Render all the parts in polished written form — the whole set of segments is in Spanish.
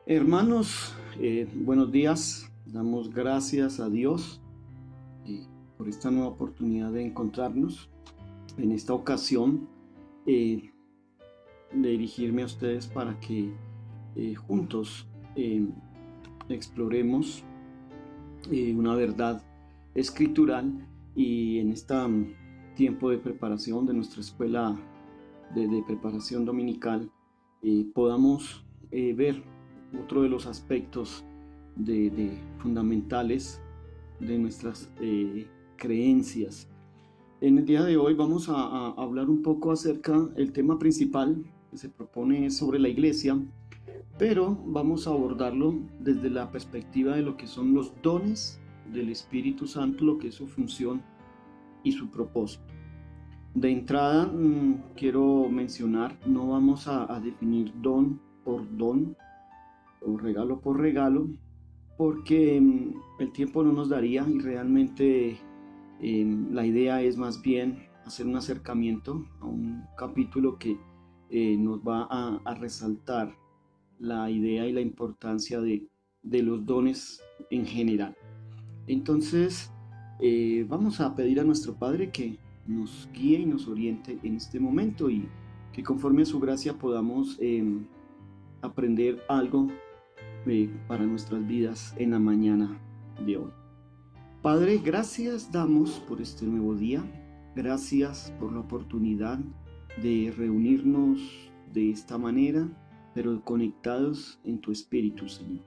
Hermanos, buenos días. Damos gracias a Dios por esta nueva oportunidad de encontrarnos. En esta ocasión, de dirigirme a ustedes para que juntos exploremos una verdad escritural y en este tiempo de preparación de nuestra escuela de preparación dominical podamos ver otro de los aspectos fundamentales de nuestras creencias. En el día de hoy vamos a hablar un poco acerca del tema principal que se propone sobre la iglesia, pero vamos a abordarlo desde la perspectiva de lo que son los dones del Espíritu Santo, lo que es su función y su propósito. De entrada, quiero mencionar, no vamos a definir don por don o regalo por regalo, porque el tiempo no nos daría y realmente la idea es más bien hacer un acercamiento a un capítulo que nos va a resaltar la idea y la importancia de los dones en general. Entonces, vamos a pedir a nuestro Padre que nos guíe y nos oriente en este momento y que conforme a su gracia podamos aprender algo para nuestras vidas en la mañana de hoy. Padre, gracias damos por este nuevo día, gracias por la oportunidad de reunirnos de esta manera, pero conectados en tu Espíritu, Señor.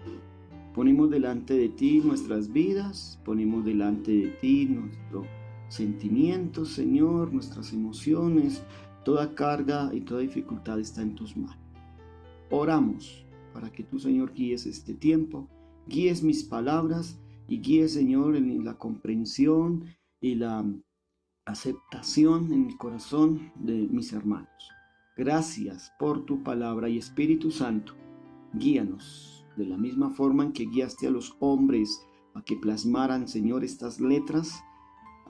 Ponemos delante de ti nuestras vidas, ponemos delante de ti nuestros sentimientos, Señor, nuestras emociones, toda carga y toda dificultad está en tus manos. Oramos para que tú, Señor, guíes este tiempo, guíes mis palabras y guíes, Señor, en la comprensión y la aceptación en el corazón de mis hermanos. Gracias por tu palabra y Espíritu Santo, guíanos de la misma forma en que guiaste a los hombres a que plasmaran, Señor, estas letras.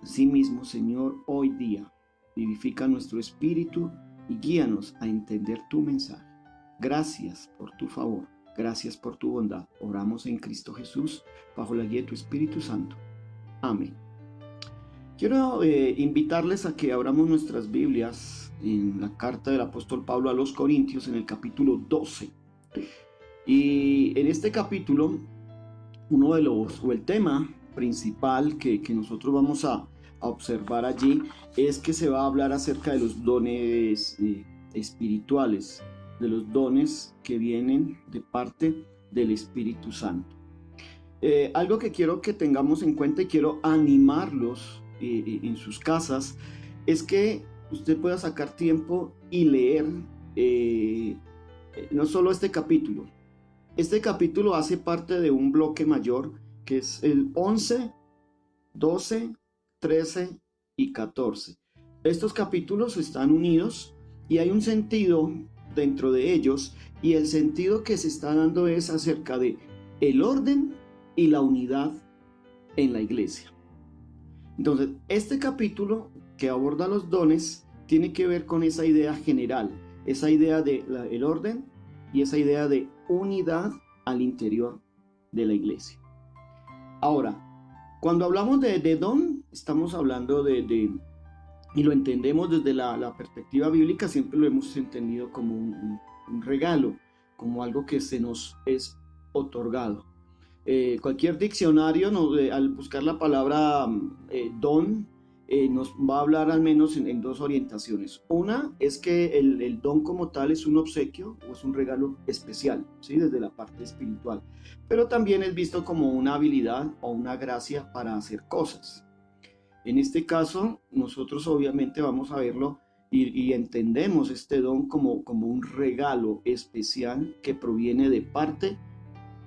Asimismo, Señor, hoy día vivifica nuestro espíritu y guíanos a entender tu mensaje. Gracias por tu favor, gracias por tu bondad. Oramos en Cristo Jesús, bajo la guía de tu Espíritu Santo. Amén. Quiero invitarles a que abramos nuestras Biblias en la carta del apóstol Pablo a los Corintios, en el capítulo 12. Y en este capítulo, el tema principal que nosotros vamos a observar allí es que se va a hablar acerca de los dones espirituales, de los dones que vienen de parte del Espíritu Santo. Algo que quiero que tengamos en cuenta y quiero animarlos en sus casas es que usted pueda sacar tiempo y leer no solo este capítulo. Este capítulo hace parte de un bloque mayor que es el 11, 12, 13 y 14. Estos capítulos están unidos y hay un sentido dentro de ellos, y el sentido que se está dando es acerca de el orden y la unidad en la iglesia. Entonces, este capítulo que aborda los dones tiene que ver con esa idea general, esa idea de el orden y esa idea de unidad al interior de la iglesia. Ahora, cuando hablamos de don, estamos hablando y lo entendemos desde la perspectiva bíblica, siempre lo hemos entendido como un regalo, como algo que se nos es otorgado. Cualquier diccionario al buscar la palabra don nos va a hablar al menos en dos orientaciones. Una es que el don como tal es un obsequio o es un regalo especial, ¿sí? Desde la parte espiritual, pero también es visto como una habilidad o una gracia para hacer cosas. En este caso, nosotros obviamente vamos a verlo y entendemos este don como un regalo especial que proviene de parte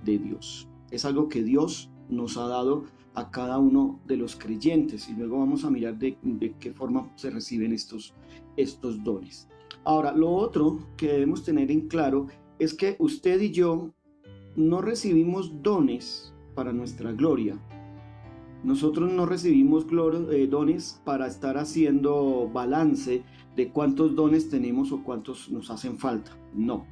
de Dios. Es algo que Dios nos ha dado a cada uno de los creyentes y luego vamos a mirar de qué forma se reciben estos dones. Ahora, lo otro que debemos tener en claro es que usted y yo no recibimos dones para nuestra gloria. Nosotros no recibimos dones para estar haciendo balance de cuántos dones tenemos o cuántos nos hacen falta. No.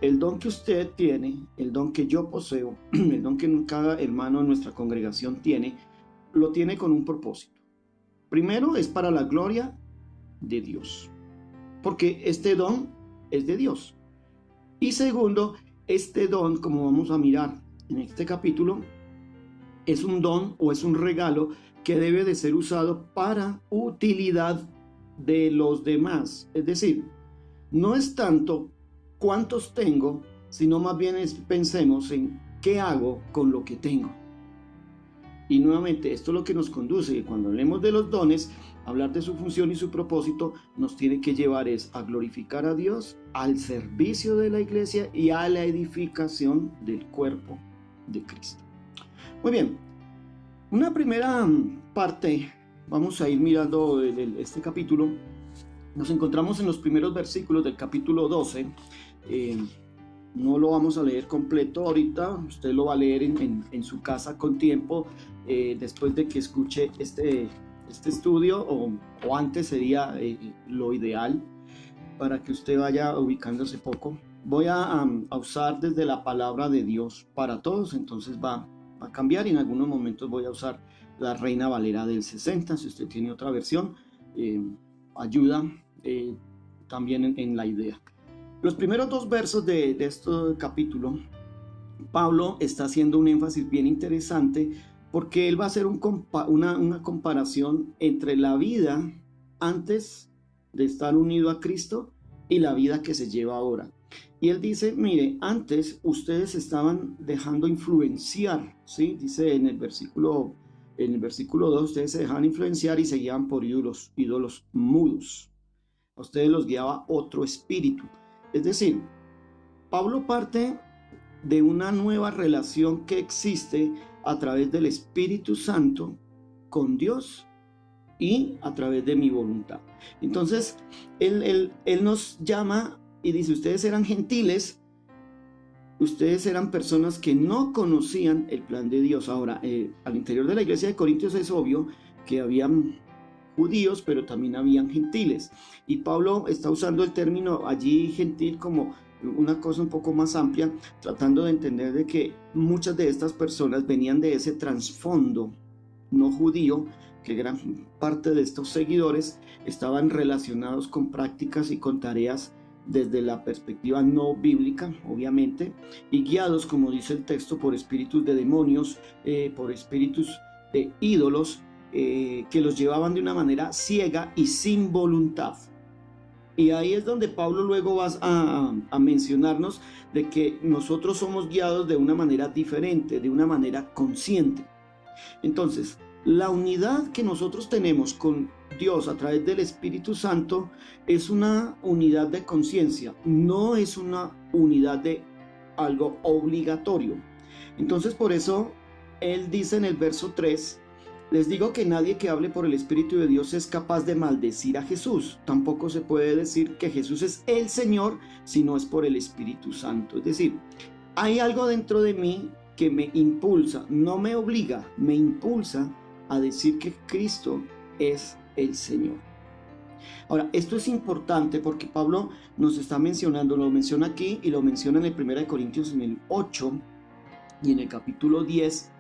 El don que usted tiene, el don que yo poseo, el don que cada hermano de nuestra congregación tiene, lo tiene con un propósito. Primero, es para la gloria de Dios, porque este don es de Dios. Y segundo, este don, como vamos a mirar en este capítulo, es un don o es un regalo que debe de ser usado para utilidad de los demás. Es decir, no es tanto cuántos tengo, sino más bien pensemos en qué hago con lo que tengo. Y nuevamente, esto es lo que nos conduce, que cuando hablemos de los dones, hablar de su función y su propósito nos tiene que llevar a glorificar a Dios, al servicio de la iglesia y a la edificación del cuerpo de Cristo. Muy bien, una primera parte, vamos a ir mirando este capítulo. Nos encontramos en los primeros versículos del capítulo 12. No lo vamos a leer completo ahorita, usted lo va a leer en su casa con tiempo, después de que escuche este estudio, o antes sería lo ideal, para que usted vaya ubicándose poco. Voy a usar desde la palabra de Dios para todos, entonces va a cambiar, y en algunos momentos voy a usar la Reina Valera del 60, si usted tiene otra versión, ayuda también en la idea. Los primeros dos versos de este capítulo, Pablo está haciendo un énfasis bien interesante, porque él va a hacer una comparación entre la vida antes de estar unido a Cristo y la vida que se lleva ahora. Y él dice, mire, antes ustedes estaban dejando influenciar, ¿sí? Dice en el versículo 2, ustedes se dejaban influenciar y se guiaban por ídolos mudos. A ustedes los guiaba otro espíritu. Es decir, Pablo parte de una nueva relación que existe a través del Espíritu Santo con Dios y a través de mi voluntad. Entonces, él nos llama y dice, ustedes eran gentiles, ustedes eran personas que no conocían el plan de Dios. Ahora, al interior de la iglesia de Corintios es obvio que habían judíos, pero también habían gentiles. Y Pablo está usando el término allí gentil como una cosa un poco más amplia, tratando de entender de que muchas de estas personas venían de ese trasfondo no judío, que gran parte de estos seguidores estaban relacionados con prácticas y con tareas desde la perspectiva no bíblica, obviamente, y guiados, como dice el texto, por espíritus de demonios, por espíritus de ídolos, que los llevaban de una manera ciega y sin voluntad. Y ahí es donde Pablo luego va a mencionarnos de que nosotros somos guiados de una manera diferente, de una manera consciente. Entonces, la unidad que nosotros tenemos con Dios a través del Espíritu Santo es una unidad de conciencia, no es una unidad de algo obligatorio. Entonces, por eso, él dice en el verso 3, les digo que nadie que hable por el Espíritu de Dios es capaz de maldecir a Jesús. Tampoco se puede decir que Jesús es el Señor si no es por el Espíritu Santo. Es decir, hay algo dentro de mí que me impulsa, no me obliga, me impulsa a decir que Cristo es el Señor. Ahora, esto es importante porque Pablo nos está mencionando, lo menciona aquí y lo menciona en el 1 Corintios en el 8 y en el capítulo 10,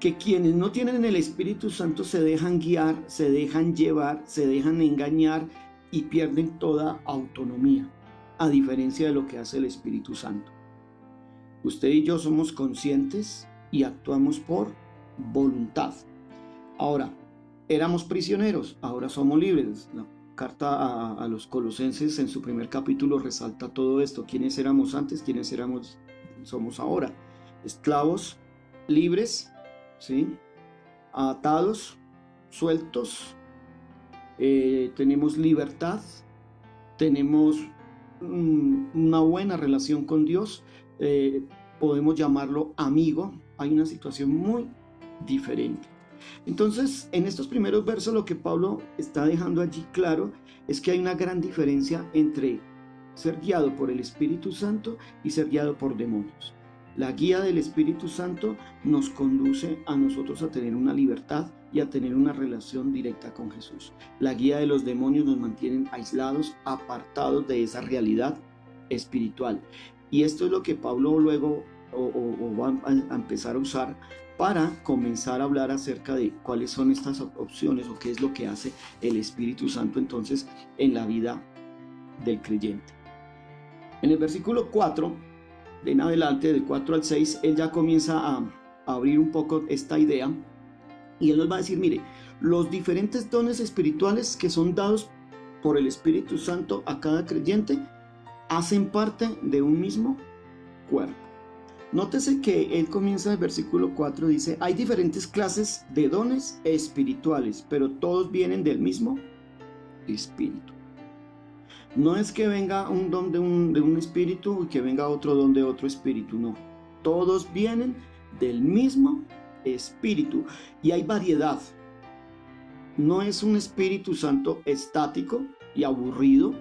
que quienes no tienen el Espíritu Santo se dejan guiar, se dejan llevar, se dejan engañar y pierden toda autonomía, a diferencia de lo que hace el Espíritu Santo. Usted y yo somos conscientes y actuamos por voluntad. Ahora, éramos prisioneros, ahora somos libres. La carta a los Colosenses en su primer capítulo resalta todo esto. ¿Quiénes éramos antes? ¿Quiénes somos ahora? Esclavos, libres, ¿sí? Atados, sueltos, tenemos libertad, tenemos una buena relación con Dios, podemos llamarlo amigo. Hay una situación muy diferente. Entonces, en estos primeros versos lo que Pablo está dejando allí claro es que hay una gran diferencia entre ser guiado por el Espíritu Santo y ser guiado por demonios. La guía del Espíritu Santo nos conduce a nosotros a tener una libertad y a tener una relación directa con Jesús. La guía de los demonios nos mantienen aislados, apartados de esa realidad espiritual. Y esto es lo que Pablo luego va a empezar a usar para comenzar a hablar acerca de cuáles son estas opciones o qué es lo que hace el Espíritu Santo entonces en la vida del creyente. En el versículo 4, de en adelante, del 4 al 6, él ya comienza a abrir un poco esta idea y él nos va a decir, mire, los diferentes dones espirituales que son dados por el Espíritu Santo a cada creyente hacen parte de un mismo cuerpo. Nótese que él comienza el versículo 4, dice, hay diferentes clases de dones espirituales, pero todos vienen del mismo Espíritu. No es que venga un don de un espíritu y que venga otro don de otro espíritu, no. Todos vienen del mismo Espíritu y hay variedad. No es un Espíritu Santo estático y aburrido,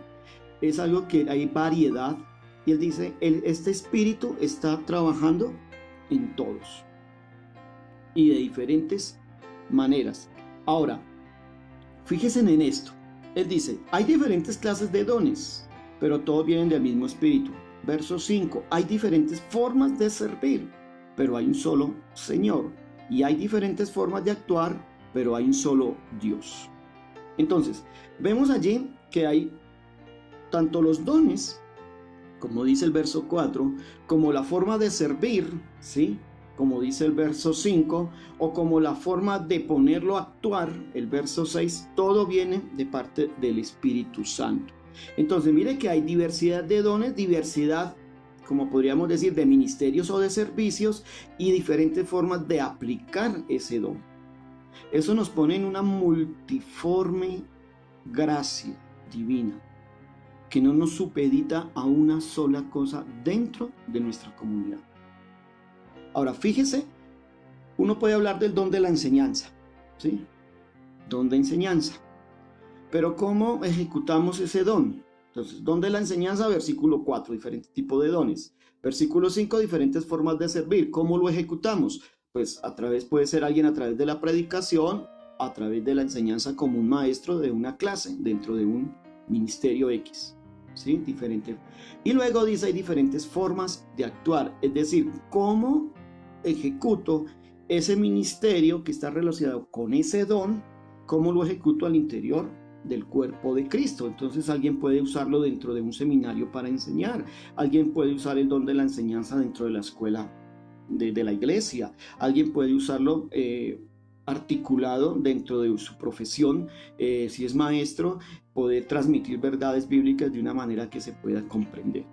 es algo que hay variedad. Y él dice, este Espíritu está trabajando en todos y de diferentes maneras. Ahora, fíjense en esto. Él dice, hay diferentes clases de dones, pero todos vienen del mismo Espíritu. Verso 5, hay diferentes formas de servir, pero hay un solo Señor. Y hay diferentes formas de actuar, pero hay un solo Dios. Entonces, vemos allí que hay tanto los dones, como dice el verso 4, como la forma de servir, ¿sí? Como dice el verso 5, o como la forma de ponerlo a actuar, el verso 6, todo viene de parte del Espíritu Santo. Entonces, mire que hay diversidad de dones, diversidad, como podríamos decir, de ministerios o de servicios y diferentes formas de aplicar ese don. Eso nos pone en una multiforme gracia divina que no nos supedita a una sola cosa dentro de nuestra comunidad. Ahora, fíjese, uno puede hablar del don de la enseñanza, ¿sí? Don de enseñanza. Pero ¿cómo ejecutamos ese don? Entonces, don de la enseñanza, versículo 4, diferentes tipos de dones. Versículo 5, diferentes formas de servir. ¿Cómo lo ejecutamos? Pues puede ser alguien a través de la predicación, a través de la enseñanza como un maestro de una clase, dentro de un ministerio X. ¿Sí? Diferente. Y luego dice, hay diferentes formas de actuar. Es decir, ¿cómo ejecuto ese ministerio que está relacionado con ese don? ¿Cómo lo ejecuto al interior del cuerpo de Cristo? Entonces alguien puede usarlo dentro de un seminario para enseñar. Alguien puede usar el don de la enseñanza dentro de la escuela de la iglesia. Alguien puede usarlo articulado dentro de su profesión, si es maestro, poder transmitir verdades bíblicas de una manera que se pueda comprender.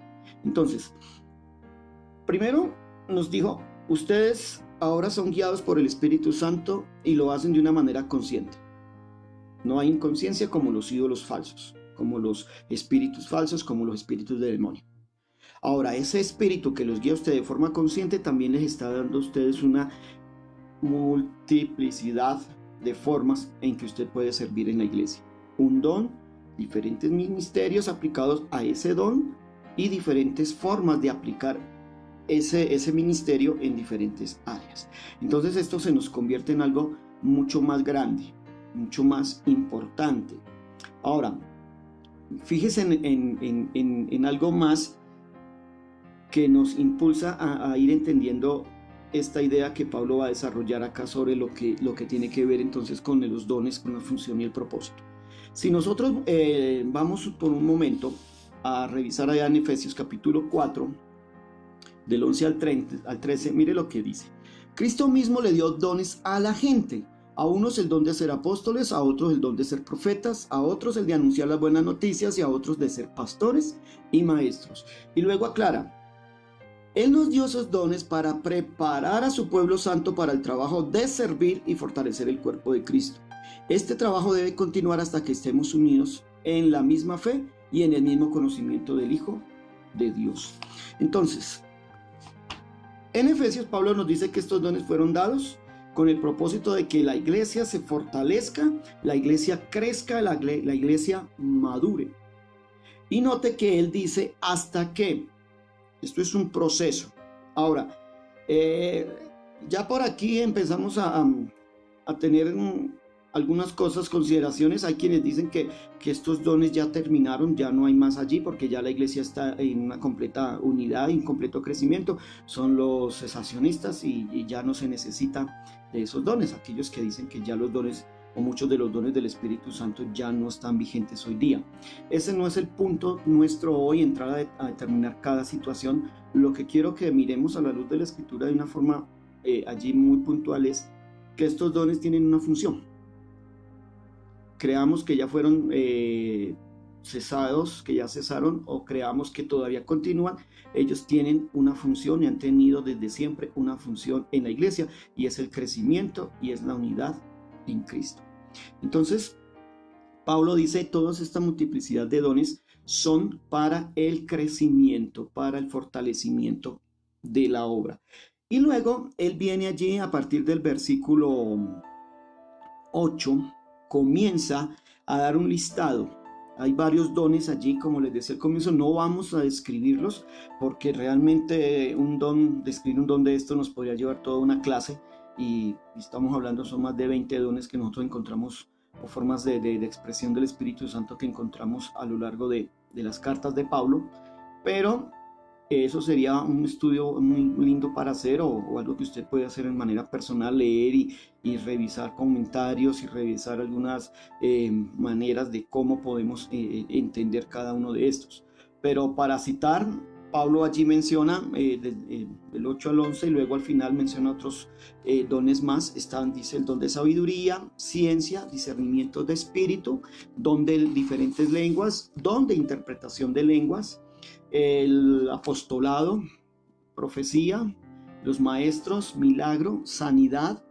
Entonces, primero nos dijo, ustedes ahora son guiados por el Espíritu Santo y lo hacen de una manera consciente. No hay inconsciencia como los ídolos falsos, como los espíritus falsos, como los espíritus de demonio. Ahora, ese espíritu que los guía a ustedes de forma consciente también les está dando a ustedes una multiplicidad de formas en que usted puede servir en la iglesia. Un don, diferentes ministerios aplicados a ese don y diferentes formas de aplicar ese ministerio en diferentes áreas. Entonces esto se nos convierte en algo mucho más grande, mucho más importante. Ahora, fíjese en algo más que nos impulsa a ir entendiendo esta idea que Pablo va a desarrollar acá sobre lo que tiene que ver entonces con los dones, con la función y el propósito. Si nosotros vamos por un momento a revisar allá en Efesios capítulo 4, del 11 al 13, mire lo que dice. Cristo mismo le dio dones a la gente. A unos el don de ser apóstoles, a otros el don de ser profetas, a otros el de anunciar las buenas noticias y a otros de ser pastores y maestros. Y luego aclara, Él nos dio esos dones para preparar a su pueblo santo para el trabajo de servir y fortalecer el cuerpo de Cristo. Este trabajo debe continuar hasta que estemos unidos en la misma fe y en el mismo conocimiento del Hijo de Dios. Entonces, en Efesios Pablo nos dice que estos dones fueron dados con el propósito de que la iglesia se fortalezca, la iglesia crezca, la iglesia madure. Y note que él dice hasta que. Esto es un proceso. Ahora, ya por aquí empezamos a tener algunas cosas, consideraciones. Hay quienes dicen que estos dones ya terminaron, ya no hay más allí, porque ya la iglesia está en una completa unidad y un completo crecimiento. Son los cesacionistas y ya no se necesita de esos dones. Aquellos que dicen que ya los dones o muchos de los dones del Espíritu Santo ya no están vigentes hoy día. Ese no es el punto nuestro hoy, entrar a determinar cada situación. Lo que quiero que miremos a la luz de la Escritura de una forma allí muy puntual es que estos dones tienen una función. Creamos que ya fueron cesados, que ya cesaron, o creamos que todavía continúan. Ellos tienen una función y han tenido desde siempre una función en la iglesia, y es el crecimiento y es la unidad en Cristo. Entonces, Pablo dice, toda esta multiplicidad de dones son para el crecimiento, para el fortalecimiento de la obra. Y luego él viene allí a partir del versículo 8, comienza a dar un listado. Hay varios dones allí, como les decía al comienzo. No vamos a describirlos porque realmente describir un don de esto nos podría llevar toda una clase, y estamos hablando, son más de 20 dones que nosotros encontramos, o formas de expresión del Espíritu Santo que encontramos a lo largo de las cartas de Pablo. Pero eso sería un estudio muy lindo para hacer, o algo que usted puede hacer en manera personal, leer y revisar comentarios y revisar algunas maneras de cómo podemos entender cada uno de estos. Pero para citar, Pablo allí menciona del 8 al 11, y luego al final menciona otros dones más. Dice el don de sabiduría, ciencia, discernimiento de espíritu, don de diferentes lenguas, don de interpretación de lenguas, el apostolado, profecía, los maestros, milagro, sanidad,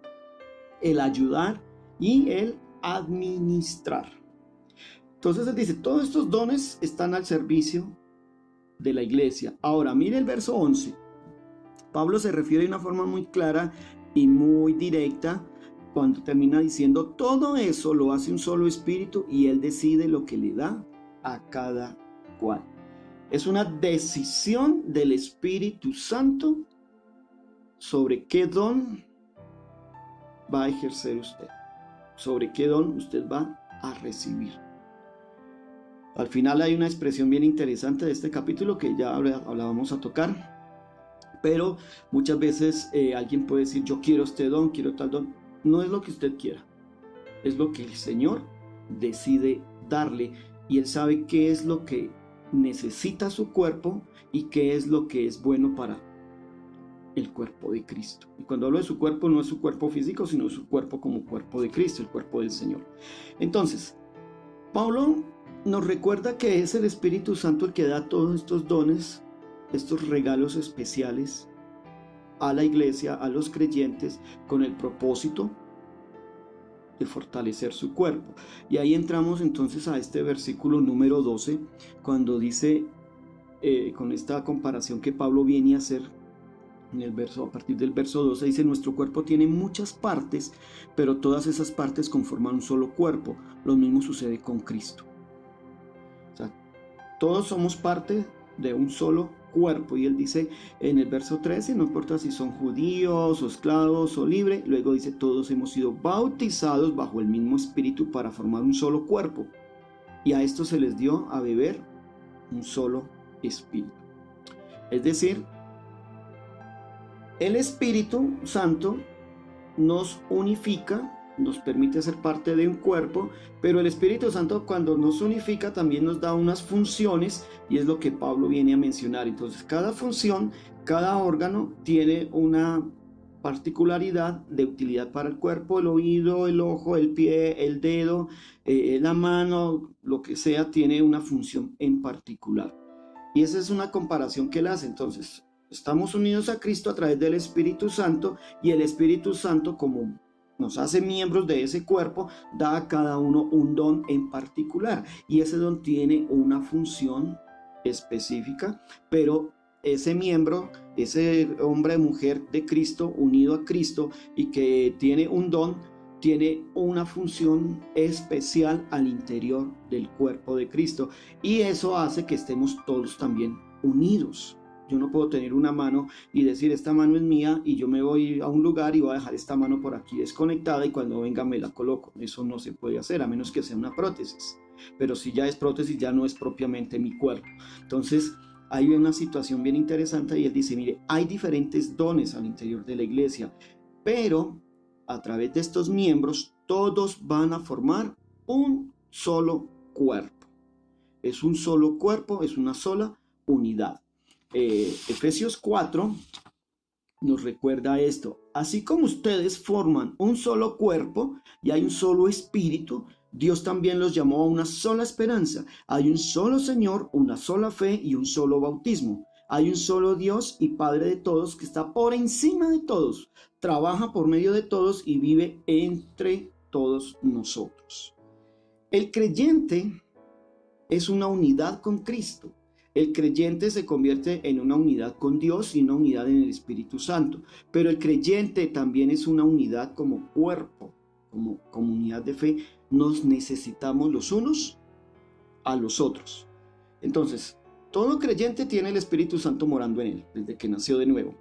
el ayudar y el administrar. Entonces él dice, todos estos dones están al servicio de la iglesia. Ahora, mire el verso 11. Pablo se refiere de una forma muy clara y muy directa cuando termina diciendo, todo eso lo hace un solo espíritu y él decide lo que le da a cada cual. Es una decisión del Espíritu Santo sobre qué don va a ejercer usted, sobre qué don usted va a recibir. Al final hay una expresión bien interesante de este capítulo que ya hablábamos a tocar, pero muchas veces alguien puede decir, yo quiero este don, quiero tal don. No es lo que usted quiera, es lo que el Señor decide darle, y Él sabe qué es lo que necesita su cuerpo y qué es lo que es bueno para el cuerpo de Cristo. Y cuando hablo de su cuerpo, no es su cuerpo físico, sino su cuerpo como cuerpo de Cristo, el cuerpo del Señor. Entonces, Pablo nos recuerda que es el Espíritu Santo el que da todos estos dones, estos regalos especiales a la iglesia, a los creyentes, con el propósito de fortalecer su cuerpo. Y ahí entramos entonces a este versículo número 12, cuando dice, con esta comparación que Pablo viene a hacer en el verso, a partir del verso 12, dice, nuestro cuerpo tiene muchas partes, pero todas esas partes conforman un solo cuerpo. Lo mismo sucede con Cristo. O sea, todos somos parte de un solo cuerpo. Y él dice en el verso 13, no importa si son judíos o esclavos o libres, luego dice, todos hemos sido bautizados bajo el mismo espíritu para formar un solo cuerpo, y a esto se les dio a beber un solo espíritu. Es decir, el Espíritu Santo nos unifica, nos permite ser parte de un cuerpo, pero el Espíritu Santo, cuando nos unifica, también nos da unas funciones, y es lo que Pablo viene a mencionar. Entonces, cada función, cada órgano tiene una particularidad de utilidad para el cuerpo. El oído, el ojo, el pie, el dedo, la mano, lo que sea, tiene una función en particular. Y esa es una comparación que él hace. Entonces, estamos unidos a Cristo a través del Espíritu Santo, y el Espíritu Santo, como nos hace miembros de ese cuerpo, da a cada uno un don en particular, y ese don tiene una función específica, pero ese miembro, ese hombre o mujer de Cristo, unido a Cristo y que tiene un don, tiene una función especial al interior del cuerpo de Cristo, y eso hace que estemos todos también unidos. Yo no puedo tener una mano y decir, esta mano es mía y yo me voy a un lugar y voy a dejar esta mano por aquí desconectada y cuando venga me la coloco. Eso no se puede hacer, a menos que sea una prótesis. Pero si ya es prótesis, ya no es propiamente mi cuerpo. Entonces, hay una situación bien interesante y él dice, mire, hay diferentes dones al interior de la iglesia, pero a través de estos miembros, todos van a formar un solo cuerpo. Es un solo cuerpo, es una sola unidad. Efesios 4 nos recuerda esto. Así como ustedes forman un solo cuerpo y hay un solo espíritu, Dios también los llamó a una sola esperanza. Hay un solo Señor, una sola fe y un solo bautismo. Hay un solo Dios y Padre de todos que está por encima de todos, trabaja por medio de todos y vive entre todos nosotros. El creyente es una unidad con Cristo. El creyente se convierte en una unidad con Dios y una unidad en el Espíritu Santo. Pero el creyente también es una unidad como cuerpo, como comunidad de fe. Nos necesitamos los unos a los otros. Entonces, todo creyente tiene el Espíritu Santo morando en él, desde que nació de nuevo.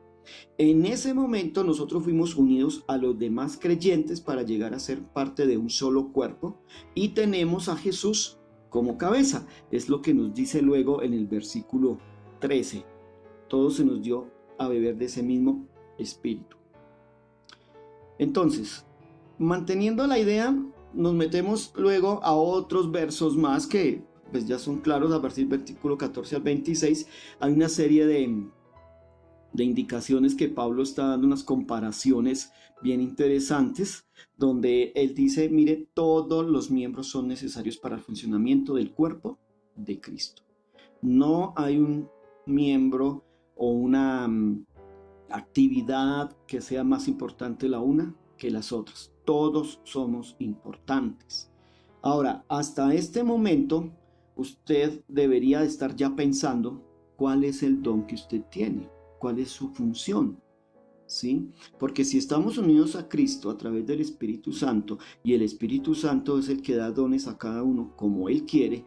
En ese momento nosotros fuimos unidos a los demás creyentes para llegar a ser parte de un solo cuerpo y tenemos a Jesús como cabeza. Es lo que nos dice luego en el versículo 13. Todo se nos dio a beber de ese mismo espíritu. Entonces, manteniendo la idea, nos metemos luego a otros versos más que pues ya son claros. A partir del versículo 14 al 26 hay una serie de indicaciones que Pablo está dando, unas comparaciones bien interesantes, donde él dice, mire, todos los miembros son necesarios para el funcionamiento del cuerpo de Cristo. No hay un miembro o una actividad que sea más importante la una que las otras. Todos somos importantes. Ahora, hasta este momento, usted debería estar ya pensando cuál es el don que usted tiene. ¿Cuál es su función? ¿Sí? Porque si estamos unidos a Cristo a través del Espíritu Santo y el Espíritu Santo es el que da dones a cada uno como Él quiere,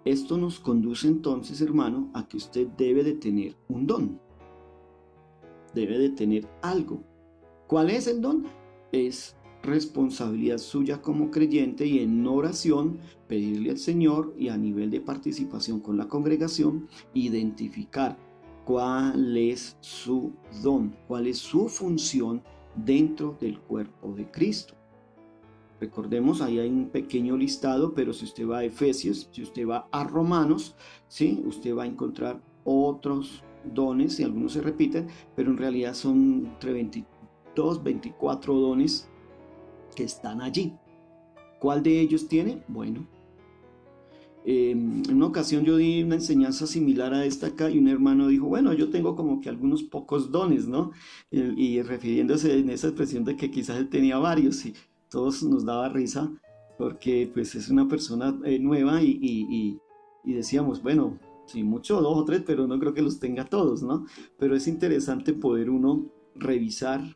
esto nos conduce entonces, hermano, a que usted debe de tener un don. Debe de tener algo. ¿Cuál es el don? Es responsabilidad suya como creyente y en oración pedirle al Señor y a nivel de participación con la congregación identificar cuál es su don, cuál es su función dentro del cuerpo de Cristo. Recordemos, ahí hay un pequeño listado, pero si usted va a Efesios, si usted va a Romanos, ¿sí? Usted va a encontrar otros dones, y algunos se repiten, pero en realidad son entre 22, 24 dones que están allí. ¿Cuál de ellos tiene? Bueno, en una ocasión yo di una enseñanza similar a esta acá y un hermano dijo, bueno, yo tengo como que algunos pocos dones, ¿no? Y refiriéndose en esa expresión de que quizás él tenía varios y todos nos daba risa porque pues es una persona nueva y decíamos, bueno, sí, mucho, 2 o 3, pero no creo que los tenga todos, ¿no? Pero es interesante poder uno revisar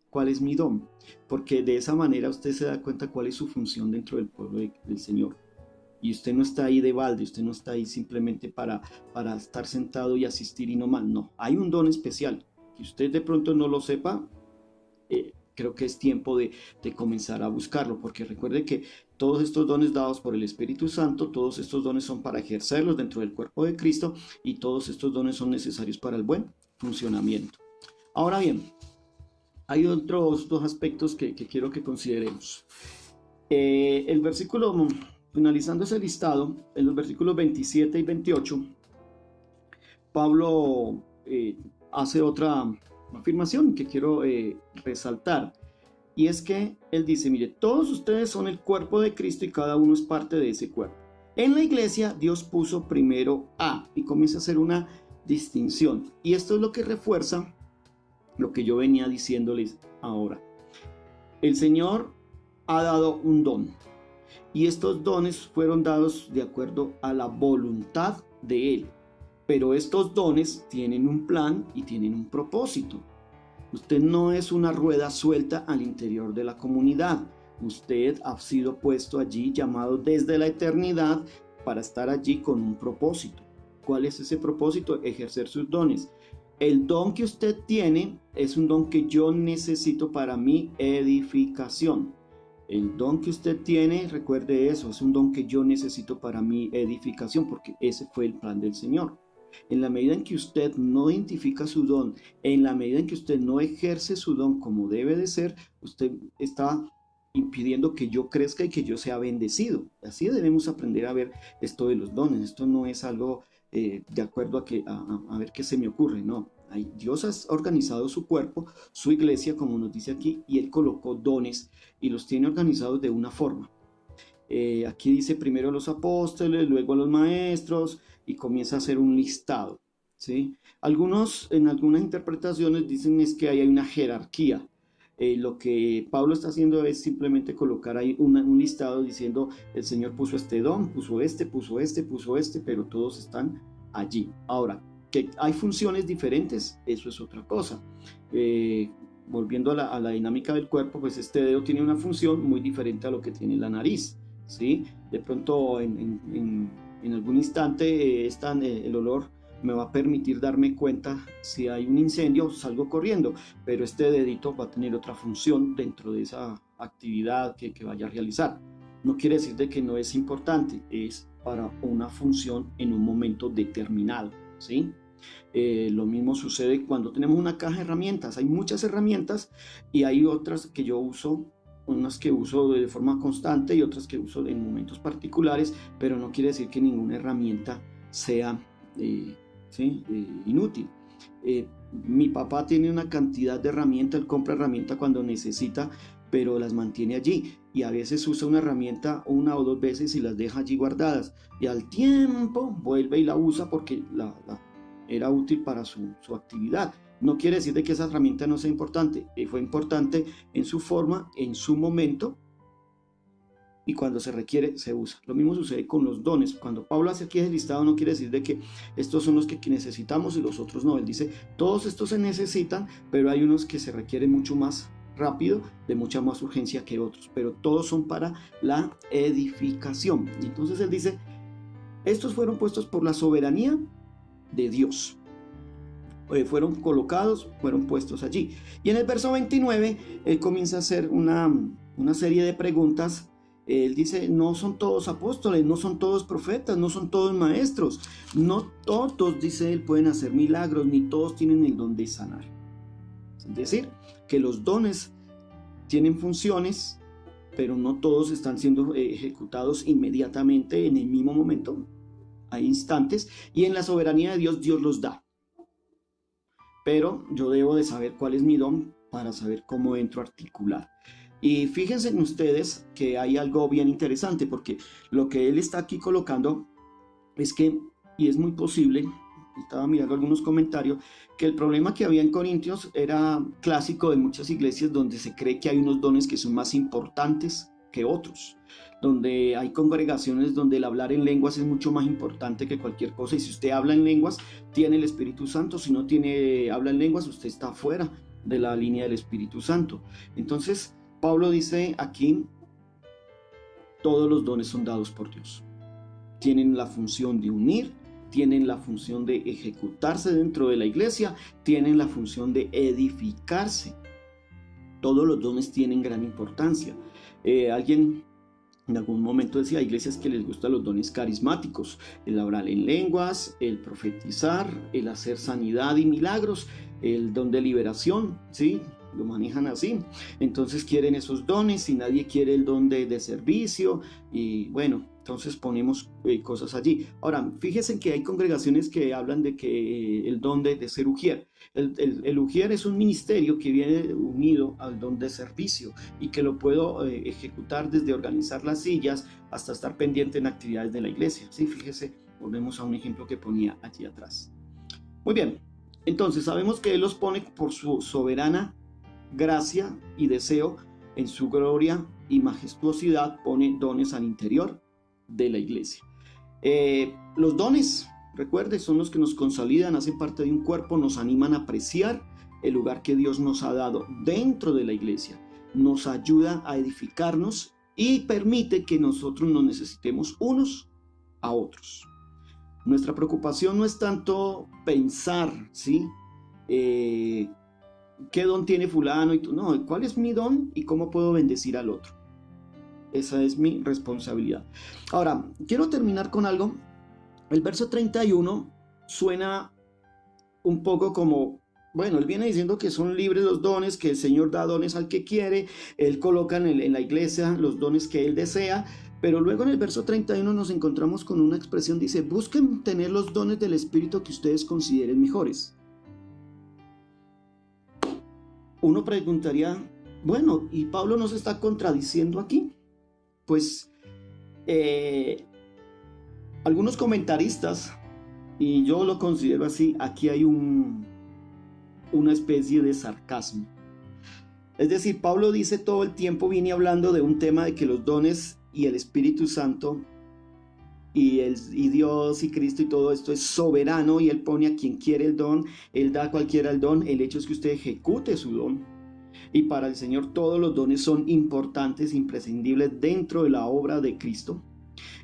cuál es mi don, porque de esa manera usted se da cuenta cuál es su función dentro del pueblo del Señor. Y usted no está ahí de balde, usted no está ahí simplemente para estar sentado y asistir y no más. No, hay un don especial. Que usted de pronto no lo sepa, creo que es tiempo de comenzar a buscarlo, porque recuerde que todos estos dones dados por el Espíritu Santo, todos estos dones son para ejercerlos dentro del cuerpo de Cristo y todos estos dones son necesarios para el buen funcionamiento. Ahora bien, hay otros dos aspectos que quiero que consideremos. El versículo... Finalizando ese listado, en los versículos 27 y 28, Pablo hace otra afirmación que quiero resaltar. Y es que él dice, mire, todos ustedes son el cuerpo de Cristo y cada uno es parte de ese cuerpo. En la iglesia Dios puso primero a y comienza a hacer una distinción. Y esto es lo que refuerza lo que yo venía diciéndoles ahora. El Señor ha dado un don. Y estos dones fueron dados de acuerdo a la voluntad de Él. Pero estos dones tienen un plan y tienen un propósito. Usted no es una rueda suelta al interior de la comunidad. Usted ha sido puesto allí, llamado desde la eternidad, para estar allí con un propósito. ¿Cuál es ese propósito? Ejercer sus dones. El don que usted tiene es un don que yo necesito para mi edificación. El don que usted tiene, recuerde eso, es un don que yo necesito para mi edificación, porque ese fue el plan del Señor. En la medida en que usted no identifica su don, en la medida en que usted no ejerce su don como debe de ser, usted está impidiendo que yo crezca y que yo sea bendecido. Así debemos aprender a ver esto de los dones. Esto no es algo de acuerdo a ver qué se me ocurre, no. Dios ha organizado su cuerpo, su iglesia, como nos dice aquí, y Él colocó dones y los tiene organizados de una forma. Aquí dice primero a los apóstoles, luego a los maestros, y comienza a hacer un listado, ¿sí? En algunas interpretaciones dicen es que hay una jerarquía. Lo que Pablo está haciendo es simplemente colocar ahí un listado diciendo el Señor puso este don, puso este, pero todos están allí. Ahora, que hay funciones diferentes, eso es otra cosa. Volviendo a la dinámica del cuerpo, pues este dedo tiene una función muy diferente a lo que tiene la nariz, ¿sí? De pronto en algún instante el olor me va a permitir darme cuenta si hay un incendio, salgo corriendo, pero este dedito va a tener otra función dentro de esa actividad que vaya a realizar. No quiere decir de que no es importante, es para una función en un momento determinado, ¿sí? Lo mismo sucede cuando tenemos una caja de herramientas. Hay muchas herramientas y hay otras que yo uso, unas que uso de forma constante y otras que uso en momentos particulares, pero no quiere decir que ninguna herramienta sea inútil. Mi papá tiene una cantidad de herramientas, él compra herramientas cuando necesita, pero las mantiene allí y a veces usa una herramienta una o dos veces y las deja allí guardadas y al tiempo vuelve y la usa porque era útil para su actividad. No quiere decir de que esa herramienta no sea importante, fue importante en su forma, en su momento, y cuando se requiere se usa. Lo mismo sucede con los dones. Cuando Pablo hace aquí el listado, no quiere decir de que estos son los que necesitamos y los otros no. Él dice, todos estos se necesitan, pero hay unos que se requieren mucho más rápido, de mucha más urgencia que otros, pero todos son para la edificación. Y entonces él dice, estos fueron puestos por la soberanía de Dios. Fueron colocados, fueron puestos allí. Y en el verso 29, él comienza a hacer una serie de preguntas. Él dice, no son todos apóstoles, no son todos profetas, no son todos maestros, no todos, dice él, pueden hacer milagros, ni todos tienen el don de sanar. Es decir, que los dones tienen funciones, pero no todos están siendo ejecutados inmediatamente en el mismo momento. Hay instantes y en la soberanía de Dios, Dios los da. Pero yo debo de saber cuál es mi don para saber cómo entro a articular. Y fíjense en ustedes que hay algo bien interesante, porque lo que él está aquí colocando es que, y es muy posible, estaba mirando algunos comentarios, que el problema que había en Corintios era clásico de muchas iglesias donde se cree que hay unos dones que son más importantes que otros, donde hay congregaciones donde el hablar en lenguas es mucho más importante que cualquier cosa, y si usted habla en lenguas, tiene el Espíritu Santo. Si no habla en lenguas, usted está fuera de la línea del Espíritu Santo. Entonces, Pablo dice aquí, todos los dones son dados por Dios. Tienen la función de unir, tienen la función de ejecutarse dentro de la iglesia, tienen la función de edificarse. Todos los dones tienen gran importancia. Alguien en algún momento decía, hay iglesias que les gustan los dones carismáticos, el hablar en lenguas, el profetizar, el hacer sanidad y milagros, el don de liberación, ¿sí? Lo manejan así. Entonces quieren esos dones y nadie quiere el don de servicio, y bueno, entonces ponemos cosas allí. Ahora, fíjense que hay congregaciones que hablan de que el don de ser ujier. El ujier es un ministerio que viene unido al don de servicio y que lo puedo ejecutar desde organizar las sillas hasta estar pendiente en actividades de la iglesia. Sí, fíjese, volvemos a un ejemplo que ponía allí atrás. Muy bien, entonces sabemos que Él los pone por su soberana gracia y deseo, en su gloria y majestuosidad pone dones al interior de la iglesia. Los dones, recuerde, son los que nos consolidan, hacen parte de un cuerpo, nos animan a apreciar el lugar que Dios nos ha dado dentro de la iglesia, nos ayuda a edificarnos y permite que nosotros nos necesitemos unos a otros. Nuestra preocupación no es tanto pensar, ¿sí?, qué don tiene fulano, y tú, no, cuál es mi don y cómo puedo bendecir al otro. Esa es mi responsabilidad. Ahora, quiero terminar con algo. El verso 31 suena un poco como, bueno, él viene diciendo que son libres los dones, que el Señor da dones al que quiere, él coloca en la iglesia los dones que él desea, pero luego en el verso 31 nos encontramos con una expresión, dice, busquen tener los dones del Espíritu que ustedes consideren mejores. Uno preguntaría, bueno, ¿y Pablo no se está contradiciendo aquí? Pues algunos comentaristas, y yo lo considero así, aquí hay una especie de sarcasmo. Es decir, Pablo dice todo el tiempo, viene hablando de un tema de que los dones y el Espíritu Santo y Dios y Cristo y todo esto es soberano, y él pone a quien quiere el don, él da a cualquiera el don, el hecho es que usted ejecute su don. Y para el Señor todos los dones son importantes, imprescindibles dentro de la obra de Cristo.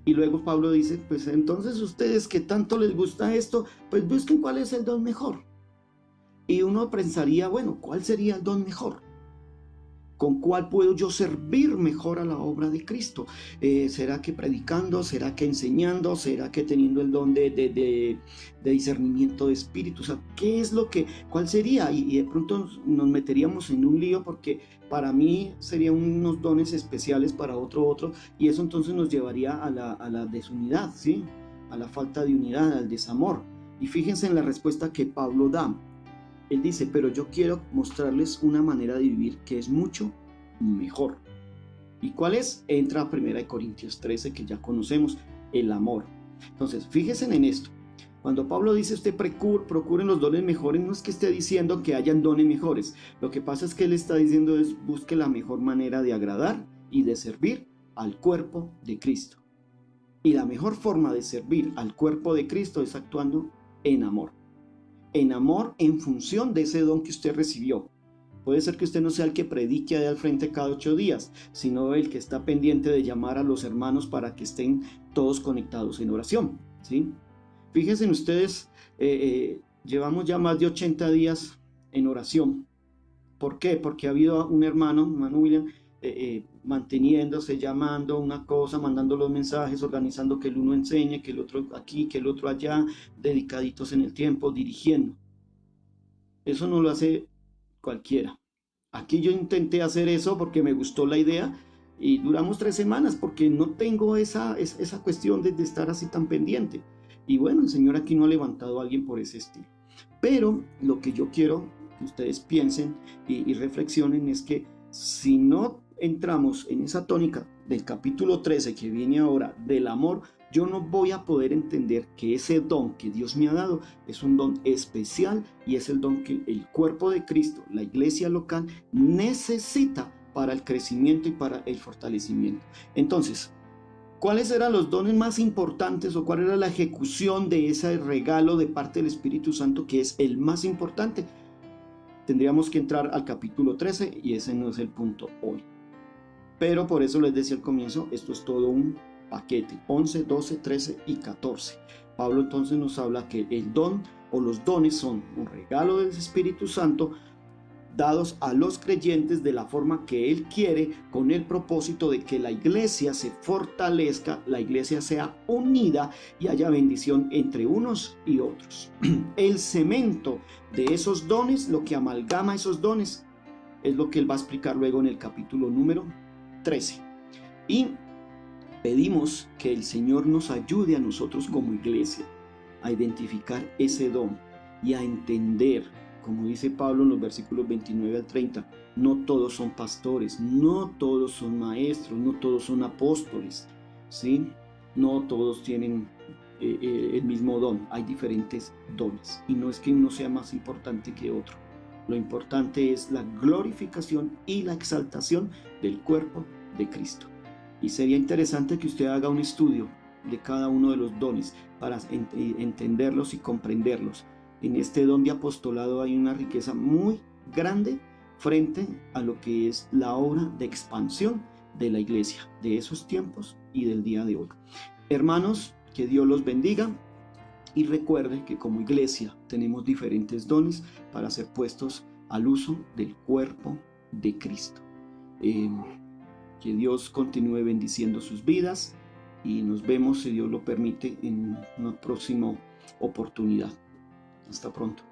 Y luego Pablo dice, pues entonces ustedes que tanto les gusta esto, pues busquen cuál es el don mejor. Y uno pensaría, bueno, ¿cuál sería el don mejor? ¿Con cuál puedo yo servir mejor a la obra de Cristo? ¿Será que predicando? ¿Será que enseñando? ¿Será que teniendo el don de discernimiento de espíritu? O sea, ¿qué es lo que, cuál sería? Y de pronto nos meteríamos en un lío, porque para mí serían unos dones especiales, para otro, y eso entonces nos llevaría a la desunidad, ¿sí? A la falta de unidad, al desamor. Y fíjense en la respuesta que Pablo da. Él dice, pero yo quiero mostrarles una manera de vivir que es mucho mejor. ¿Y cuál es? Entra a 1 Corintios 13, que ya conocemos, el amor. Entonces, fíjense en esto. Cuando Pablo dice, usted procuren los dones mejores, no es que esté diciendo que hayan dones mejores. Lo que pasa es que él está diciendo es, busque la mejor manera de agradar y de servir al cuerpo de Cristo. Y la mejor forma de servir al cuerpo de Cristo es actuando en amor. En amor, en función de ese don que usted recibió. Puede ser que usted no sea el que predique ahí al frente cada 8 días, sino el que está pendiente de llamar a los hermanos para que estén todos conectados en oración, ¿sí? Fíjense ustedes, llevamos ya más de 80 días en oración. ¿Por qué? Porque ha habido un hermano William, manteniéndose, llamando una cosa, mandando los mensajes, organizando que el uno enseñe, que el otro aquí, que el otro allá, dedicaditos en el tiempo, dirigiendo. Eso no lo hace cualquiera. Aquí yo intenté hacer eso porque me gustó la idea y duramos 3 semanas porque no tengo esa cuestión de estar así tan pendiente. Y bueno, el Señor aquí no ha levantado a alguien por ese estilo. Pero lo que yo quiero que ustedes piensen y reflexionen es que si no entramos en esa tónica del capítulo 13 que viene ahora, del amor, yo no voy a poder entender que ese don que Dios me ha dado es un don especial y es el don que el cuerpo de Cristo, la iglesia local, necesita para el crecimiento y para el fortalecimiento. Entonces, ¿cuáles eran los dones más importantes o cuál era la ejecución de ese regalo de parte del Espíritu Santo que es el más importante? Tendríamos que entrar al capítulo 13 y ese no es el punto hoy. Pero por eso les decía al comienzo, esto es todo un paquete, 11, 12, 13 y 14. Pablo entonces nos habla que el don o los dones son un regalo del Espíritu Santo dados a los creyentes de la forma que Él quiere, con el propósito de que la iglesia se fortalezca, la iglesia sea unida y haya bendición entre unos y otros. El cemento de esos dones, lo que amalgama esos dones, es lo que Él va a explicar luego en el capítulo número 13. Y pedimos que el Señor nos ayude a nosotros como iglesia a identificar ese don y a entender, como dice Pablo en los versículos 29 al 30, no todos son pastores, no todos son maestros, no todos son apóstoles, ¿sí? No todos tienen el mismo don, hay diferentes dones. Y no es que uno sea más importante que otro. Lo importante es la glorificación y la exaltación del cuerpo de Cristo. Y sería interesante que usted haga un estudio de cada uno de los dones para entenderlos y comprenderlos. En este don de apostolado hay una riqueza muy grande frente a lo que es la obra de expansión de la iglesia, de esos tiempos y del día de hoy. Hermanos, que Dios los bendiga. Y recuerde que como iglesia tenemos diferentes dones para ser puestos al uso del cuerpo de Cristo. Que Dios continúe bendiciendo sus vidas y nos vemos, si Dios lo permite, en una próxima oportunidad. Hasta pronto.